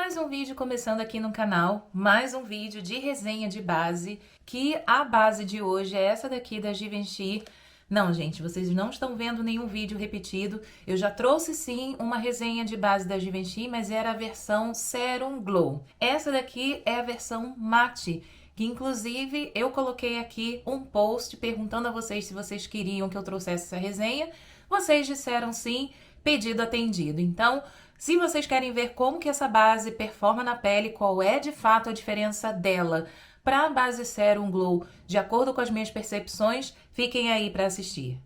Mais um vídeo começando aqui no canal, mais um vídeo de resenha de base, que a base de hoje é essa daqui da Givenchy. Não, gente, vocês não estão vendo nenhum vídeo repetido. Eu já trouxe sim uma resenha de base da Givenchy, mas era a versão Serum Glow. Essa daqui é a versão Matte, que inclusive eu coloquei aqui um post perguntando a vocês se vocês queriam que eu trouxesse essa resenha. Vocês disseram sim, pedido atendido. Então, se vocês querem ver como que essa base performa na pele, qual é de fato a diferença dela para a base Serum Glow, de acordo com as minhas percepções, fiquem aí para assistir.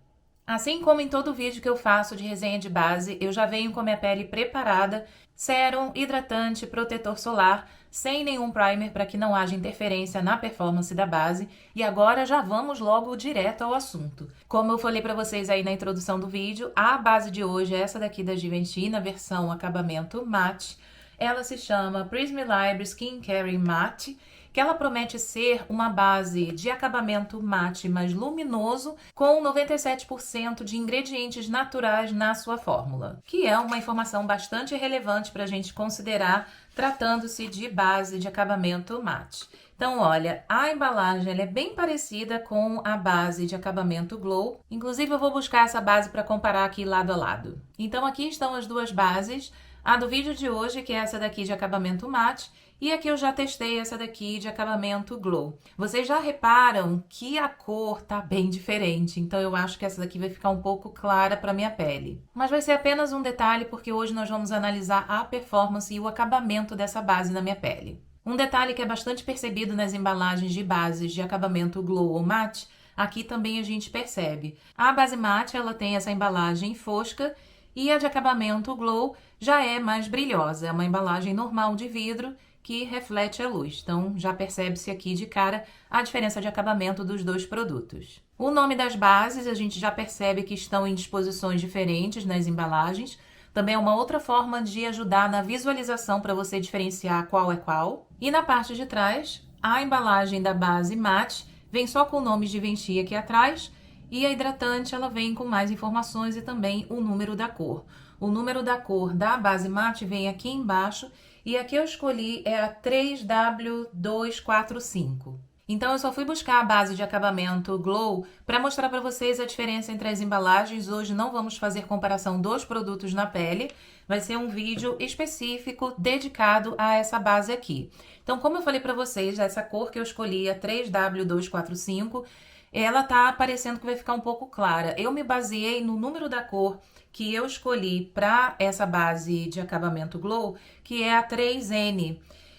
Assim como em todo vídeo que eu faço de resenha de base, eu já venho com a minha pele preparada, sérum, hidratante, protetor solar, sem nenhum primer para que não haja interferência na performance da base. E agora já vamos logo direto ao assunto. Como eu falei para vocês aí na introdução do vídeo, a base de hoje é essa daqui da Givenchy, na versão acabamento matte. Ela se chama Prism Libre Skin Care Matte, que ela promete ser uma base de acabamento mate mais luminoso, com 97% de ingredientes naturais na sua fórmula, que é uma informação bastante relevante para a gente considerar tratando-se de base de acabamento mate. Então, olha, a embalagem ela é bem parecida com a base de acabamento Glow. Inclusive, eu vou buscar essa base para comparar aqui lado a lado. Então, aqui estão as duas bases. A do vídeo de hoje, que é essa daqui de acabamento mate, e aqui eu já testei essa daqui de acabamento Glow. Vocês já reparam que a cor tá bem diferente, então eu acho que essa daqui vai ficar um pouco clara para minha pele. Mas vai ser apenas um detalhe, porque hoje nós vamos analisar a performance e o acabamento dessa base na minha pele. Um detalhe que é bastante percebido nas embalagens de bases de acabamento Glow ou Matte, aqui também a gente percebe. A base Matte, ela tem essa embalagem fosca, e a de acabamento Glow já é mais brilhosa, é uma embalagem normal de vidro que reflete a luz. Então, já percebe-se aqui de cara a diferença de acabamento dos dois produtos. O nome das bases, a gente já percebe que estão em disposições diferentes nas embalagens. Também é uma outra forma de ajudar na visualização para você diferenciar qual é qual. E na parte de trás, a embalagem da base Matte vem só com o nome Givenchy aqui atrás, e a hidratante ela vem com mais informações e também o número da cor. O número da cor da base Matte vem aqui embaixo, e a que eu escolhi é a 3W245. Então, eu só fui buscar a base de acabamento Glow para mostrar para vocês a diferença entre as embalagens. Hoje não vamos fazer comparação dos produtos na pele, vai ser um vídeo específico dedicado a essa base aqui. Então, como eu falei para vocês, essa cor que eu escolhi, a 3W245, ela tá parecendo que vai ficar um pouco clara. Eu me baseei no número da cor que eu escolhi para essa base de acabamento Glow, que é a 3N.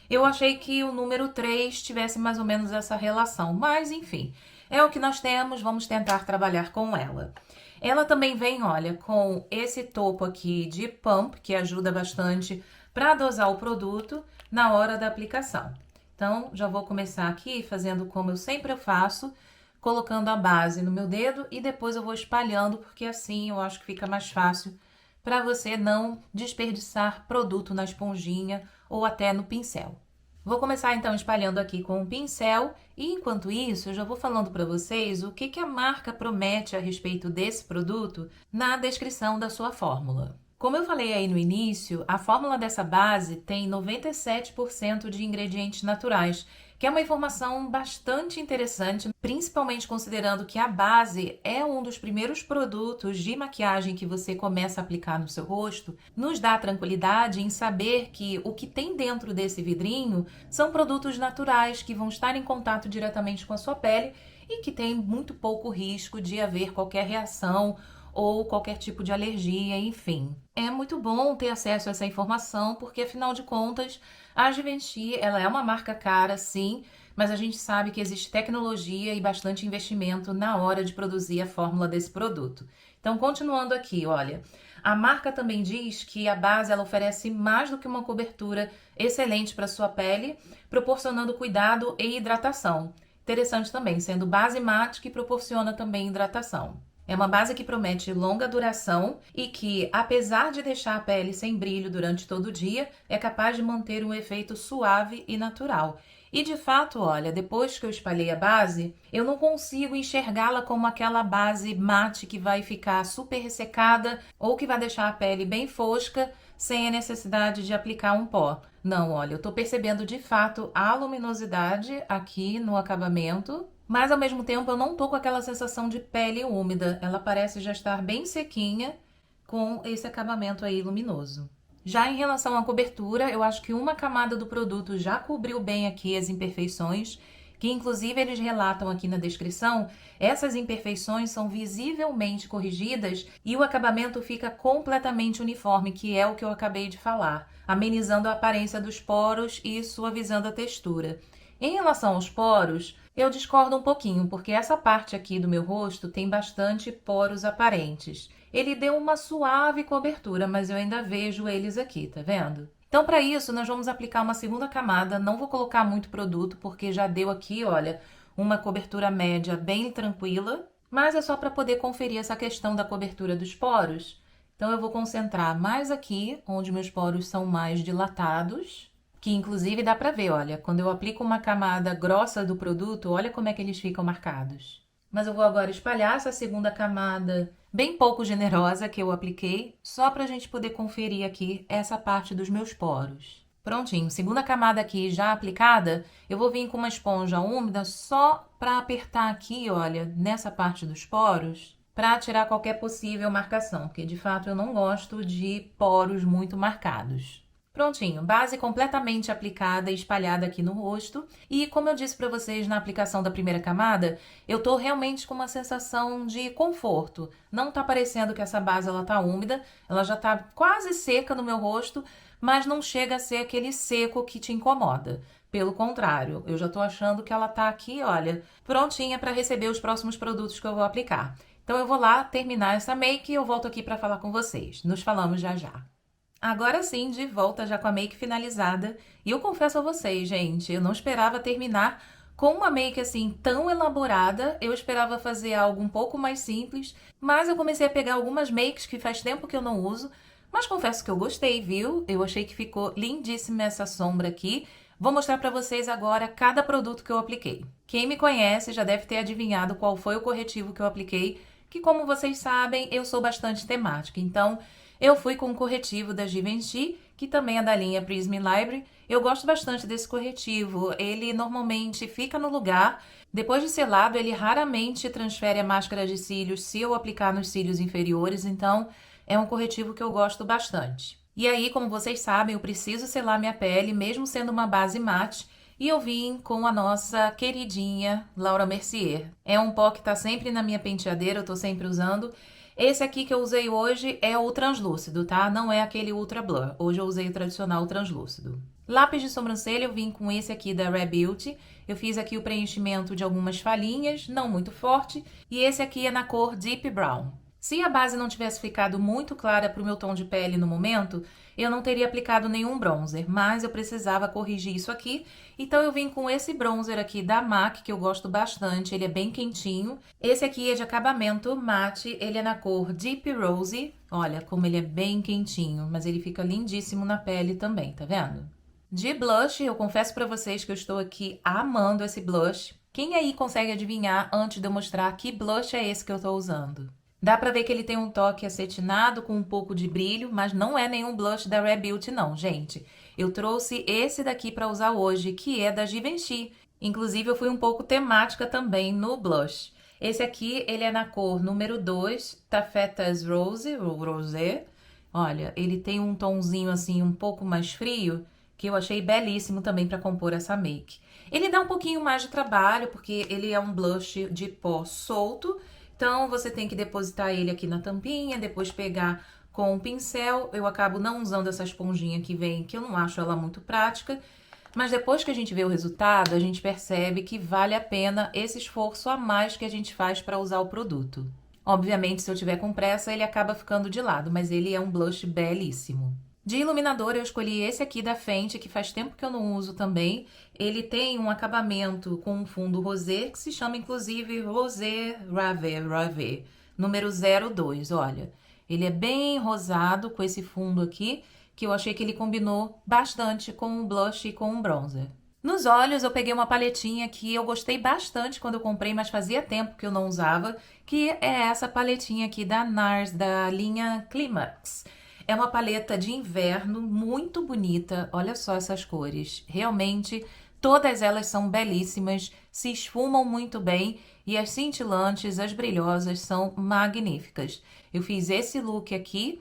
Eu achei que o número 3 tivesse mais ou menos essa relação, mas enfim, é o que nós temos, vamos tentar trabalhar com ela. Ela também vem, olha, com esse topo aqui de pump, que ajuda bastante para dosar o produto na hora da aplicação. Então, já vou começar aqui fazendo como eu sempre faço, colocando a base no meu dedo e depois eu vou espalhando, porque assim eu acho que fica mais fácil para você não desperdiçar produto na esponjinha ou até no pincel. Vou começar então espalhando aqui com o pincel e enquanto isso eu já vou falando para vocês o que a marca promete a respeito desse produto na descrição da sua fórmula. Como eu falei aí no início, a fórmula dessa base tem 97% de ingredientes naturais, que é uma informação bastante interessante, principalmente considerando que a base é um dos primeiros produtos de maquiagem que você começa a aplicar no seu rosto, nos dá tranquilidade em saber que o que tem dentro desse vidrinho são produtos naturais que vão estar em contato diretamente com a sua pele e que tem muito pouco risco de haver qualquer reação ou qualquer tipo de alergia, enfim. É muito bom ter acesso a essa informação, porque afinal de contas, a Givenchy, ela é uma marca cara, sim, mas a gente sabe que existe tecnologia e bastante investimento na hora de produzir a fórmula desse produto. Então, continuando aqui, olha, a marca também diz que a base ela oferece mais do que uma cobertura excelente para sua pele, proporcionando cuidado e hidratação. Interessante também, sendo base mate que proporciona também hidratação. É uma base que promete longa duração e que, apesar de deixar a pele sem brilho durante todo o dia, é capaz de manter um efeito suave e natural. E de fato, olha, depois que eu espalhei a base, eu não consigo enxergá-la como aquela base mate que vai ficar super ressecada ou que vai deixar a pele bem fosca sem a necessidade de aplicar um pó. Não, olha, eu tô percebendo de fato a luminosidade aqui no acabamento, mas ao mesmo tempo eu não tô com aquela sensação de pele úmida. Ela parece já estar bem sequinha com esse acabamento aí luminoso. Já em relação à cobertura, eu acho que uma camada do produto já cobriu bem aqui as imperfeições, que inclusive eles relatam aqui na descrição, essas imperfeições são visivelmente corrigidas e o acabamento fica completamente uniforme, que é o que eu acabei de falar, amenizando a aparência dos poros e suavizando a textura. Em relação aos poros, eu discordo um pouquinho, porque essa parte aqui do meu rosto tem bastante poros aparentes. Ele deu uma suave cobertura, mas eu ainda vejo eles aqui, tá vendo? Então, para isso, nós vamos aplicar uma segunda camada. Não vou colocar muito produto, porque já deu aqui, olha, uma cobertura média bem tranquila. Mas é só para poder conferir essa questão da cobertura dos poros. Então, eu vou concentrar mais aqui, onde meus poros são mais dilatados. Que, inclusive, dá para ver, olha, quando eu aplico uma camada grossa do produto, olha como é que eles ficam marcados. Mas eu vou agora espalhar essa segunda camada bem pouco generosa que eu apliquei, só para a gente poder conferir aqui essa parte dos meus poros. Prontinho, segunda camada aqui já aplicada, eu vou vir com uma esponja úmida só para apertar aqui, olha, nessa parte dos poros, para tirar qualquer possível marcação, porque de fato eu não gosto de poros muito marcados. Prontinho, base completamente aplicada e espalhada aqui no rosto. E como eu disse para vocês na aplicação da primeira camada, eu tô realmente com uma sensação de conforto. Não tá parecendo que essa base ela tá úmida, ela já tá quase seca no meu rosto, mas não chega a ser aquele seco que te incomoda. Pelo contrário, eu já tô achando que ela tá aqui, olha, prontinha para receber os próximos produtos que eu vou aplicar. Então eu vou lá terminar essa make e eu volto aqui para falar com vocês. Nos falamos já já. Agora sim, de volta já com a make finalizada. E eu confesso a vocês, gente, eu não esperava terminar com uma make assim tão elaborada. Eu esperava fazer algo um pouco mais simples, mas eu comecei a pegar algumas makes que faz tempo que eu não uso. Mas confesso que eu gostei, viu? Eu achei que ficou lindíssima essa sombra aqui. Vou mostrar para vocês agora cada produto que eu apliquei. Quem me conhece já deve ter adivinhado qual foi o corretivo que eu apliquei, que como vocês sabem, eu sou bastante temática. Então, eu fui com o corretivo da Givenchy, que também é da linha Prism Library. Eu gosto bastante desse corretivo. Ele normalmente fica no lugar. Depois de selado, ele raramente transfere a máscara de cílios se eu aplicar nos cílios inferiores. Então, é um corretivo que eu gosto bastante. E aí, como vocês sabem, eu preciso selar minha pele, mesmo sendo uma base mate. E eu vim com a nossa queridinha Laura Mercier. É um pó que tá sempre na minha penteadeira, eu tô sempre usando. Esse aqui que eu usei hoje é o translúcido, tá? Não é aquele Ultra Blur. Hoje eu usei o tradicional translúcido. Lápis de sobrancelha eu vim com esse aqui da Rare Beauty. Eu fiz aqui o preenchimento de algumas falhinhas, não muito forte. E esse aqui é na cor Deep Brown. Se a base não tivesse ficado muito clara para o meu tom de pele no momento, eu não teria aplicado nenhum bronzer, mas eu precisava corrigir isso aqui. Então eu vim com esse bronzer aqui da MAC, que eu gosto bastante, ele é bem quentinho. Esse aqui é de acabamento mate, ele é na cor Deep Rose. Olha como ele é bem quentinho, mas ele fica lindíssimo na pele também, tá vendo? De blush, eu confesso para vocês que eu estou aqui amando esse blush. Quem aí consegue adivinhar antes de eu mostrar que blush é esse que eu tô usando? Dá pra ver que ele tem um toque acetinado com um pouco de brilho, mas não é nenhum blush da Rare Beauty não, gente. Eu trouxe esse daqui pra usar hoje, que é da Givenchy. Inclusive, eu fui um pouco temática também no blush. Esse aqui, ele é na cor número 2, Taffetas Rose, ou Rosé. Olha, ele tem um tomzinho assim um pouco mais frio, que eu achei belíssimo também pra compor essa make. Ele dá um pouquinho mais de trabalho, porque ele é um blush de pó solto. Então, você tem que depositar ele aqui na tampinha, depois pegar com o pincel. Eu acabo não usando essa esponjinha que vem, que eu não acho ela muito prática. Mas depois que a gente vê o resultado, a gente percebe que vale a pena esse esforço a mais que a gente faz para usar o produto. Obviamente, se eu tiver com pressa, ele acaba ficando de lado, mas ele é um blush belíssimo. De iluminador, eu escolhi esse aqui da Fenty, que faz tempo que eu não uso também. Ele tem um acabamento com um fundo rosé, que se chama inclusive Rosé Rave, número 02, olha. Ele é bem rosado com esse fundo aqui, que eu achei que ele combinou bastante com o blush e com o bronzer. Nos olhos, eu peguei uma paletinha que eu gostei bastante quando eu comprei, mas fazia tempo que eu não usava, que é essa paletinha aqui da NARS, da linha Climax. É uma paleta de inverno muito bonita. Olha só essas cores. Realmente, todas elas são belíssimas, se esfumam muito bem e as cintilantes, as brilhosas são magníficas. Eu fiz esse look aqui,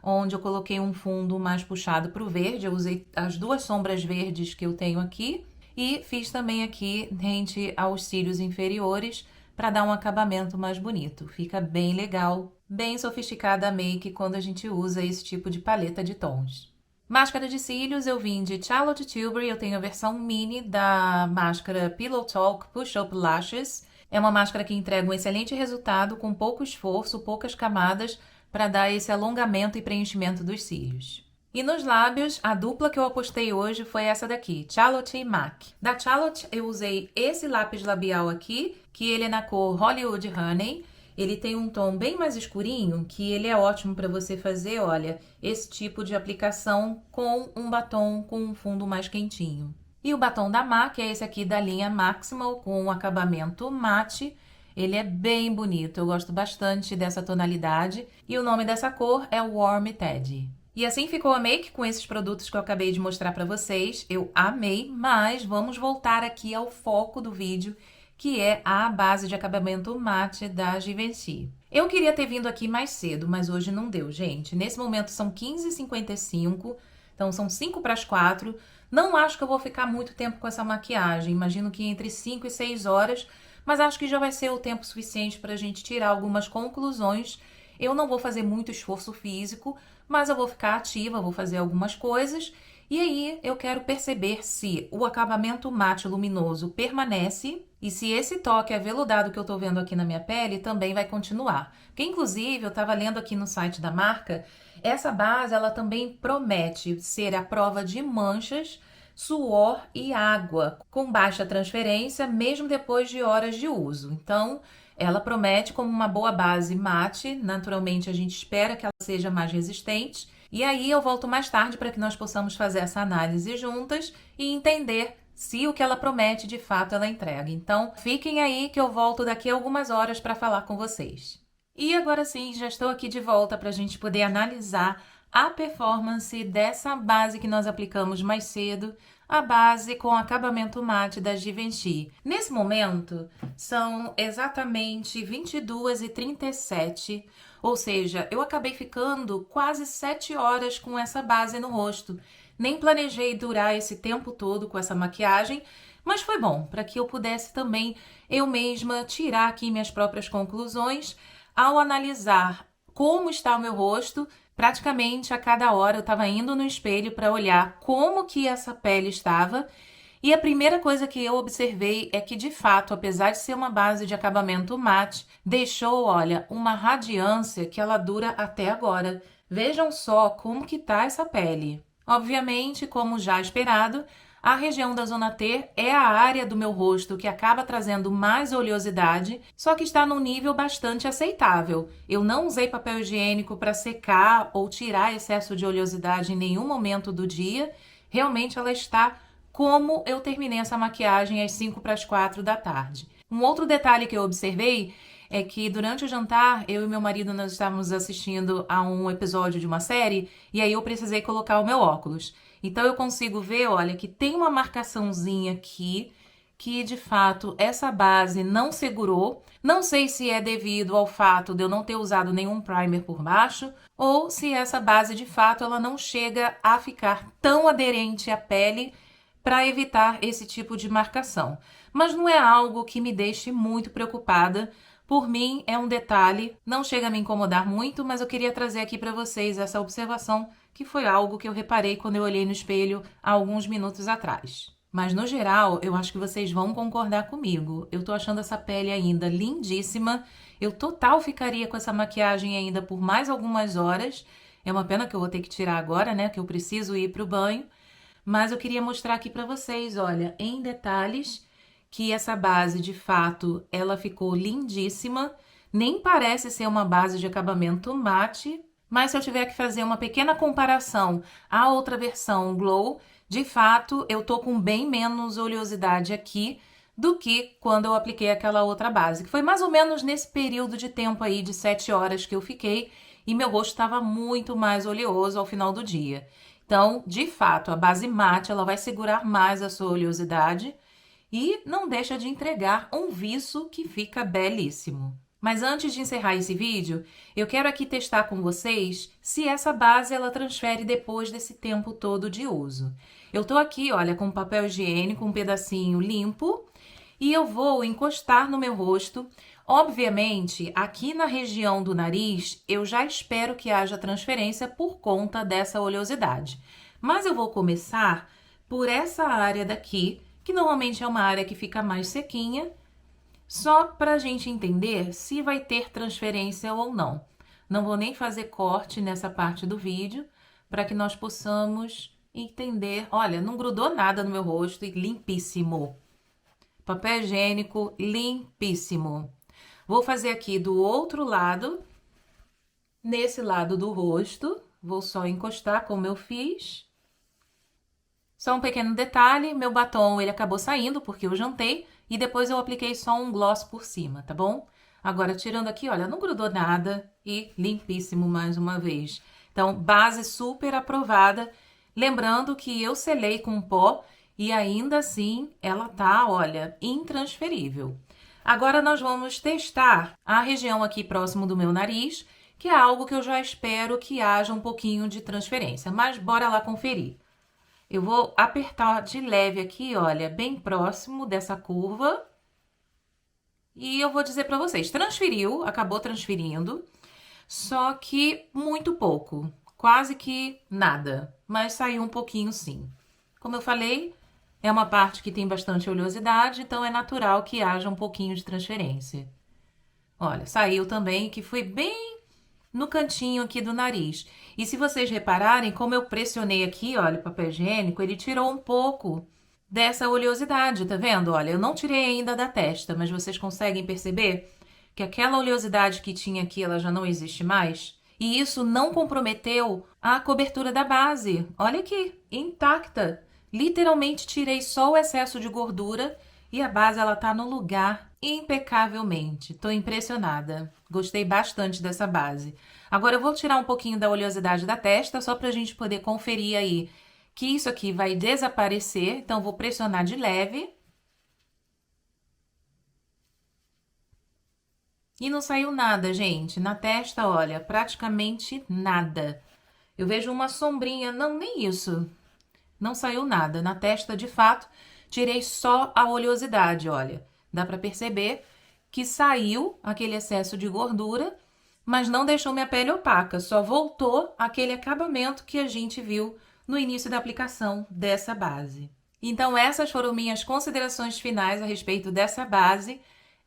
onde eu coloquei um fundo mais puxado para o verde. Eu usei as duas sombras verdes que eu tenho aqui e fiz também aqui rente aos cílios inferiores para dar um acabamento mais bonito. Fica bem legal, bem sofisticada a make quando a gente usa esse tipo de paleta de tons. Máscara de cílios eu vim de Charlotte Tilbury, eu tenho a versão mini da máscara Pillow Talk Push Up Lashes. É uma máscara que entrega um excelente resultado com pouco esforço, poucas camadas, para dar esse alongamento e preenchimento dos cílios. E nos lábios, a dupla que eu apostei hoje foi essa daqui, Charlotte e MAC. Da Charlotte eu usei esse lápis labial aqui, que ele é na cor Hollywood Honey. Ele tem um tom bem mais escurinho, que ele é ótimo para você fazer, olha, esse tipo de aplicação com um batom com um fundo mais quentinho. E o batom da MAC é esse aqui da linha Maximal, com um acabamento mate. Ele é bem bonito, eu gosto bastante dessa tonalidade. E o nome dessa cor é Warm Teddy. E assim ficou a make com esses produtos que eu acabei de mostrar para vocês. Eu amei, mas vamos voltar aqui ao foco do vídeo, que é a base de acabamento mate da Givenchy. Eu queria ter vindo aqui mais cedo, mas hoje não deu, gente. Nesse momento são 15h55, então são 5 para as 4. Não acho que eu vou ficar muito tempo com essa maquiagem, imagino que entre 5 e 6 horas, mas acho que já vai ser o tempo suficiente para a gente tirar algumas conclusões. Eu não vou fazer muito esforço físico, mas eu vou ficar ativa, vou fazer algumas coisas. E aí eu quero perceber se o acabamento mate luminoso permanece e se esse toque aveludado que eu tô vendo aqui na minha pele também vai continuar. Porque inclusive eu tava lendo aqui no site da marca, essa base ela também promete ser à prova de manchas, suor e água, com baixa transferência, mesmo depois de horas de uso. Então, ela promete como uma boa base mate, naturalmente a gente espera que ela seja mais resistente. E aí eu volto mais tarde para que nós possamos fazer essa análise juntas e entender se o que ela promete de fato ela entrega. Então, fiquem aí que eu volto daqui a algumas horas para falar com vocês. E agora sim, já estou aqui de volta para a gente poder analisar a performance dessa base que nós aplicamos mais cedo, a base com acabamento mate da Givenchy. Nesse momento, são exatamente 22h37, ou seja, eu acabei ficando quase 7 horas com essa base no rosto. Nem planejei durar esse tempo todo com essa maquiagem, mas foi bom, para que eu pudesse também eu mesma tirar aqui minhas próprias conclusões ao analisar como está o meu rosto. Praticamente a cada hora eu estava indo no espelho para olhar como que essa pele estava. E a primeira coisa que eu observei é que, de fato, apesar de ser uma base de acabamento mate, deixou, olha, uma radiância que ela dura até agora. Vejam só como que tá essa pele. Obviamente, como já esperado, a região da zona T é a área do meu rosto que acaba trazendo mais oleosidade, só que está num nível bastante aceitável. Eu não usei papel higiênico para secar ou tirar excesso de oleosidade em nenhum momento do dia. Realmente ela está como eu terminei essa maquiagem às 5 para as 4 da tarde. Um outro detalhe que eu observei é que durante o jantar, eu e meu marido nós estávamos assistindo a um episódio de uma série e aí eu precisei colocar o meu óculos. Então eu consigo ver, olha, que tem uma marcaçãozinha aqui que de fato essa base não segurou. Não sei se é devido ao fato de eu não ter usado nenhum primer por baixo ou se essa base de fato ela não chega a ficar tão aderente à pele para evitar esse tipo de marcação. Mas não é algo que me deixe muito preocupada. Por mim, é um detalhe, não chega a me incomodar muito, mas eu queria trazer aqui para vocês essa observação, que foi algo que eu reparei quando eu olhei no espelho há alguns minutos atrás. Mas, no geral, eu acho que vocês vão concordar comigo. Eu tô achando essa pele ainda lindíssima. Eu total ficaria com essa maquiagem ainda por mais algumas horas. É uma pena que eu vou ter que tirar agora, né? Que eu preciso ir pro banho. Mas eu queria mostrar aqui para vocês, olha, em detalhes, que essa base, de fato, ela ficou lindíssima. Nem parece ser uma base de acabamento mate, mas se eu tiver que fazer uma pequena comparação à outra versão Glow, de fato, eu tô com bem menos oleosidade aqui do que quando eu apliquei aquela outra base, que foi mais ou menos nesse período de tempo aí de 7 horas que eu fiquei. e meu rosto estava muito mais oleoso ao final do dia. Então, de fato, a base mate ela vai segurar mais a sua oleosidade e não deixa de entregar um viço que fica belíssimo. Mas antes de encerrar esse vídeo, eu quero aqui testar com vocês se essa base ela transfere depois desse tempo todo de uso. Eu tô aqui, olha, com papel higiênico, um pedacinho limpo, e eu vou encostar no meu rosto. Obviamente, aqui na região do nariz, eu já espero que haja transferência por conta dessa oleosidade. Mas eu vou começar por essa área daqui, que normalmente é uma área que fica mais sequinha, só para a gente entender se vai ter transferência ou não. Não vou nem fazer corte nessa parte do vídeo, para que nós possamos entender. Olha, não grudou nada no meu rosto e limpíssimo. Papel higiênico limpíssimo. Vou fazer aqui do outro lado, nesse lado do rosto. Vou só encostar como eu fiz. Só um pequeno detalhe, meu batom ele acabou saindo porque eu jantei e depois eu apliquei só um gloss por cima, tá bom? Agora, tirando aqui, olha, não grudou nada e limpíssimo mais uma vez. Então, base super aprovada. Lembrando que eu selei com pó e ainda assim ela tá, olha, intransferível. Agora nós vamos testar a região aqui próximo do meu nariz, que é algo que eu já espero que haja um pouquinho de transferência, mas bora lá conferir. Eu vou apertar de leve aqui, olha, bem próximo dessa curva. E eu vou dizer para vocês, transferiu, acabou transferindo, só que muito pouco, quase que nada, mas saiu um pouquinho sim. Como eu falei, é uma parte que tem bastante oleosidade, então é natural que haja um pouquinho de transferência. Olha, saiu também, que foi bem no cantinho aqui do nariz. E se vocês repararem, como eu pressionei aqui, olha, o papel higiênico, ele tirou um pouco dessa oleosidade, tá vendo? Olha, eu não tirei ainda da testa, mas vocês conseguem perceber que aquela oleosidade que tinha aqui, ela já não existe mais? E isso não comprometeu a cobertura da base. Olha aqui, intacta. Literalmente tirei só o excesso de gordura e a base ela tá no lugar impecavelmente. Tô impressionada. Gostei bastante dessa base. Agora eu vou tirar um pouquinho da oleosidade da testa só pra gente poder conferir aí que isso aqui vai desaparecer. Então vou pressionar de leve. E não saiu nada, gente. Na testa, olha, praticamente nada. Eu vejo uma sombrinha, não, nem isso. Não saiu nada. Na testa, de fato, tirei só a oleosidade, olha. Dá pra perceber que saiu aquele excesso de gordura, mas não deixou minha pele opaca. Só voltou aquele acabamento que a gente viu no início da aplicação dessa base. Então, essas foram minhas considerações finais a respeito dessa base.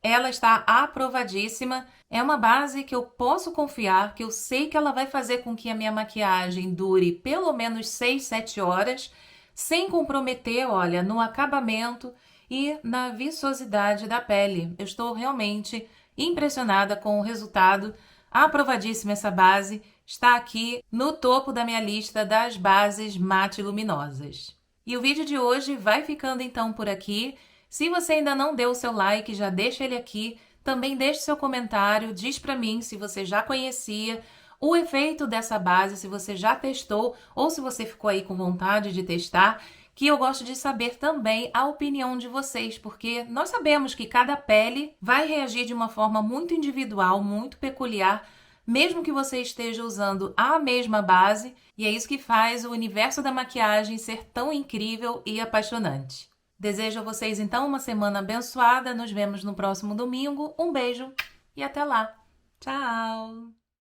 Ela está aprovadíssima. É uma base que eu posso confiar, que eu sei que ela vai fazer com que a minha maquiagem dure pelo menos 6, 7 horas, sem comprometer, olha, no acabamento e na viçosidade da pele. Eu estou realmente impressionada com o resultado. Aprovadíssima essa base. Está aqui no topo da minha lista das bases mate luminosas. E o vídeo de hoje vai ficando então por aqui. Se você ainda não deu o seu like, já deixa ele aqui. Também deixe seu comentário, diz pra mim se você já conhecia o efeito dessa base, se você já testou ou se você ficou aí com vontade de testar, que eu gosto de saber também a opinião de vocês, porque nós sabemos que cada pele vai reagir de uma forma muito individual, muito peculiar, mesmo que você esteja usando a mesma base, e é isso que faz o universo da maquiagem ser tão incrível e apaixonante. Desejo a vocês, então, uma semana abençoada. Nos vemos no próximo domingo. Um beijo e até lá. Tchau!